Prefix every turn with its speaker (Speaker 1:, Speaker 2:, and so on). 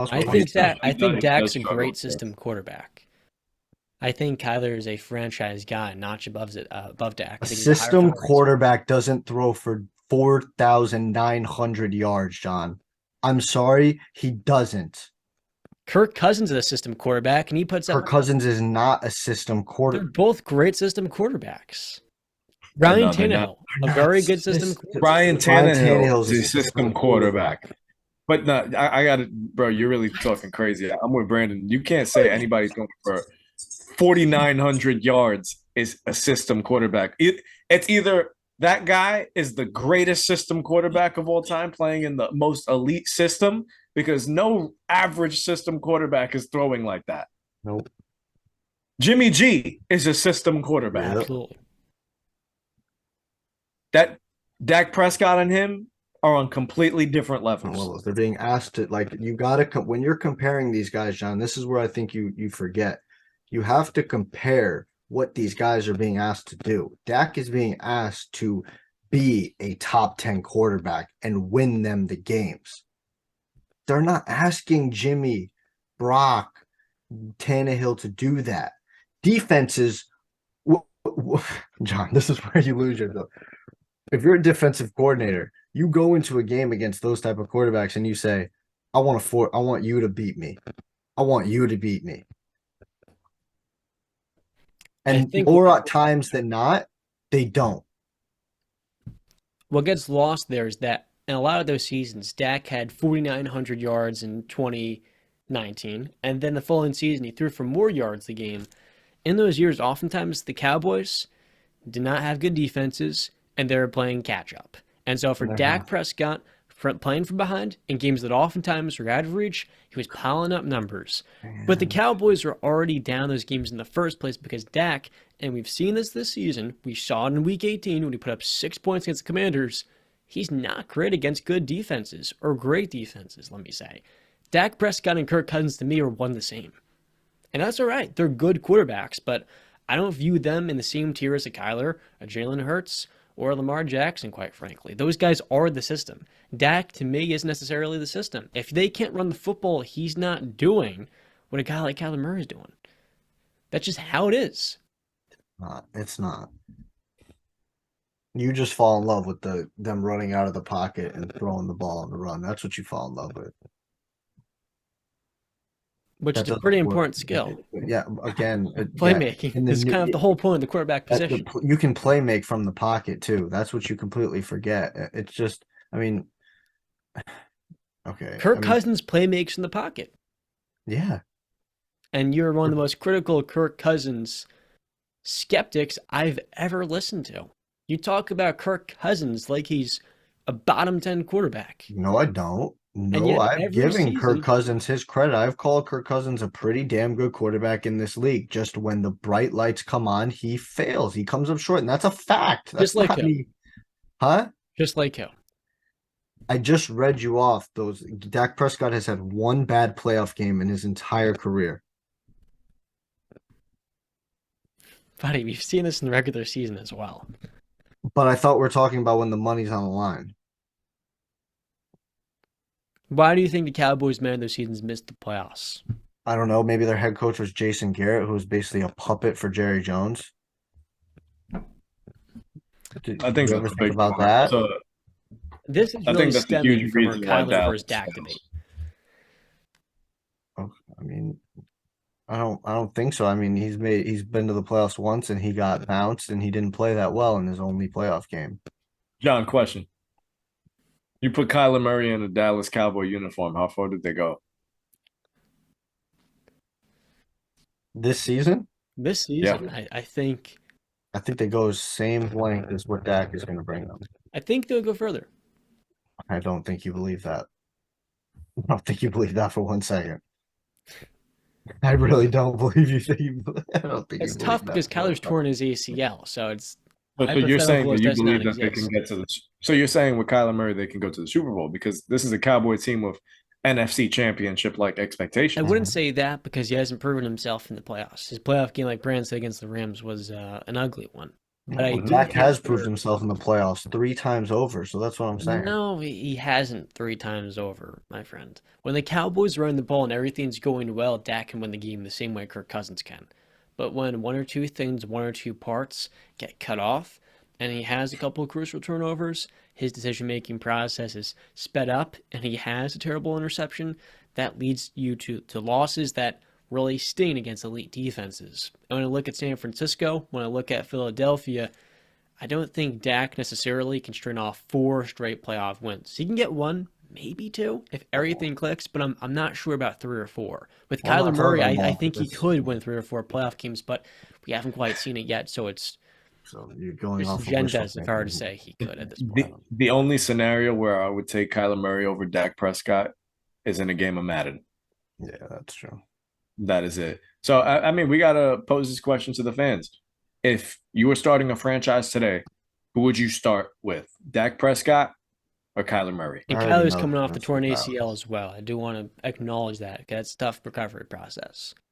Speaker 1: I
Speaker 2: He's
Speaker 1: think that I
Speaker 2: he does,
Speaker 1: think
Speaker 2: he does
Speaker 1: Dak's a
Speaker 2: struggle.
Speaker 1: great system quarterback. I think Kyler is a franchise guy, notch above Dak.
Speaker 3: A
Speaker 1: I think he's a higher
Speaker 3: system
Speaker 1: floor racer.
Speaker 3: quarterback doesn't throw for 4,900 yards, John. I'm sorry, he doesn't.
Speaker 1: Kirk Cousins is a system quarterback, and he puts up.
Speaker 3: Kirk Cousins is not a system
Speaker 1: They're
Speaker 3: quarter.
Speaker 1: both great system quarterbacks. Ryan
Speaker 2: No, they're not.
Speaker 1: Tannehill, a
Speaker 3: They're not
Speaker 1: very good system
Speaker 3: system.
Speaker 1: quarterback.
Speaker 2: Ryan
Speaker 3: Ryan
Speaker 2: Tannehill
Speaker 3: Tannehill's
Speaker 2: is
Speaker 3: a
Speaker 2: a
Speaker 3: system
Speaker 2: system
Speaker 3: quarterback.
Speaker 2: quarterback. But no, I got it, bro. You're really talking crazy. I'm with Brandon. You can't say anybody's going for 4,900 yards is a system quarterback. It's either that guy is the greatest system quarterback of all time playing in the most elite system because no average system quarterback is throwing like that.
Speaker 3: Nope.
Speaker 2: Jimmy G is a system quarterback.
Speaker 3: Yep.
Speaker 1: Absolutely.
Speaker 2: That Dak Prescott and him are on completely different levels.
Speaker 3: Well, they're being asked to like you gotta when you're comparing these guys, John. This is where I think you forget. You have to compare what these guys are being asked to do. Dak is being asked to be a top 10 quarterback and win them the games. They're not asking Jimmy, Brock, Tannehill to do that. Defenses, John, this is where you lose yourself. If you're a defensive coordinator, you go into a game against those type of quarterbacks and you say, I want you to beat me. I want you to beat me. And more times than not, they don't.
Speaker 1: What gets lost there is that in a lot of those seasons, Dak had 4,900 yards in 2019, and then the following season he threw for more yards a game. In those years, oftentimes the Cowboys did not have good defenses, and they were playing catch up. And so for Dak Prescott, playing from behind in games that oftentimes were out of reach, he was piling up numbers. But the Cowboys were already down those games in the first place because Dak, and we've seen this season, we saw it in Week 18 when he put up 6 points against the Commanders. He's not great against good defenses, or great defenses, let me say. Dak Prescott and Kirk Cousins, to me, are one the same. And that's all right. They're good quarterbacks, but I don't view them in the same tier as a Kyler, a Jalen Hurts, or Lamar Jackson, quite frankly. Those guys are the system. Dak, to me, isn't necessarily the system. If they can't run the football, he's not doing what a guy like Kyler Murray is doing. That's just how it is.
Speaker 3: It's not. You just fall in love with them running out of the pocket and throwing the ball on the run. That's what you fall in love with.
Speaker 1: Which is a pretty important skill.
Speaker 3: Yeah, again,
Speaker 1: playmaking is kind of the whole point of the quarterback position.
Speaker 3: You can play make from the pocket too. That's what you completely forget. It's just, I mean, okay.
Speaker 1: Kirk Cousins play makes in the pocket.
Speaker 3: Yeah.
Speaker 1: And you're one of the most critical Kirk Cousins skeptics I've ever listened to. You talk about Kirk Cousins like he's a bottom 10 quarterback.
Speaker 3: No, I don't. No, I'm giving Kirk Cousins his credit. I've called Kirk Cousins a pretty damn good quarterback in this league. Just when the bright lights come on, he fails. He comes up short, and that's a fact. That's
Speaker 1: just like him.
Speaker 3: Me. Huh?
Speaker 1: Just like him.
Speaker 3: I just read you off those. Dak Prescott has had one bad playoff game in his entire career.
Speaker 1: Buddy, we've seen this in the regular season as well.
Speaker 3: But I thought we were talking about when the money's on the line.
Speaker 1: Why do you think the Cowboys, man, those seasons missed the playoffs?
Speaker 3: I don't know. Maybe their head coach was Jason Garrett, who was basically a puppet for Jerry Jones.
Speaker 2: I think
Speaker 3: that's think about that.
Speaker 2: So,
Speaker 1: this is really stemming from our Kyler versus Dak debate.
Speaker 3: Oh, I mean, I don't think so. I mean, he's been to the playoffs once and he got bounced and he didn't play that well in his only playoff game.
Speaker 2: John, question. You put Kyler Murray in a Dallas Cowboy uniform. How far did they go?
Speaker 3: This season?
Speaker 1: This season, yeah. I think
Speaker 3: they go same length as what Dak is going to bring them.
Speaker 1: I think they'll go further.
Speaker 3: I don't think you believe that. I don't think you believe that for 1 second. I really don't believe you think I don't think
Speaker 1: it's tough because Kyler's torn his ACL, so it's.
Speaker 2: So you're saying that you believe that they can get to the. So you're saying with Kyler Murray they can go to the Super Bowl because this is a Cowboy team with NFC Championship like expectations.
Speaker 1: I wouldn't say that because he hasn't proven himself in the playoffs. His playoff game, like Brand said against the Rams, was an ugly one. But I
Speaker 3: Well,
Speaker 1: do
Speaker 3: Dak
Speaker 1: think
Speaker 3: has proved himself in the playoffs 3 times over, so that's what I'm saying.
Speaker 1: no, he hasn't 3 times over, my friend. When the Cowboys run the ball and everything's going well, Dak can win the game the same way Kirk Cousins can. But when one or two things, one or two parts get cut off, and he has a couple of crucial turnovers, his decision-making process is sped up, and he has a terrible interception, that leads you to losses that really sting against elite defenses. And when I look at San Francisco, when I look at Philadelphia, I don't think Dak necessarily can string off 4 straight playoff wins. He can get one, maybe two, if everything clicks, but I'm not sure about 3 or 4. With
Speaker 3: Well, I'm
Speaker 1: Kyler
Speaker 3: not
Speaker 1: Murray,
Speaker 3: talking
Speaker 1: I
Speaker 3: about
Speaker 1: think he
Speaker 3: this.
Speaker 1: could win 3 or 4 playoff games, but we haven't quite seen it yet, so it's
Speaker 3: So you're going
Speaker 1: just
Speaker 3: off of wishful
Speaker 1: agendas if I were to
Speaker 3: thinking.
Speaker 1: say he could at this point.
Speaker 2: The only scenario where I would take Kyler Murray over Dak Prescott is in a game of Madden.
Speaker 3: Yeah, that's true.
Speaker 2: That is it. So I mean, we gotta pose this question to the fans. If you were starting a franchise today, who would you start with? Dak Prescott or Kyler Murray?
Speaker 3: I
Speaker 1: And
Speaker 3: already
Speaker 1: Kyler's
Speaker 3: know
Speaker 1: coming
Speaker 3: the
Speaker 1: off the
Speaker 3: answer
Speaker 1: torn
Speaker 3: to
Speaker 1: ACL as well. I do want to acknowledge that. That's a tough recovery process.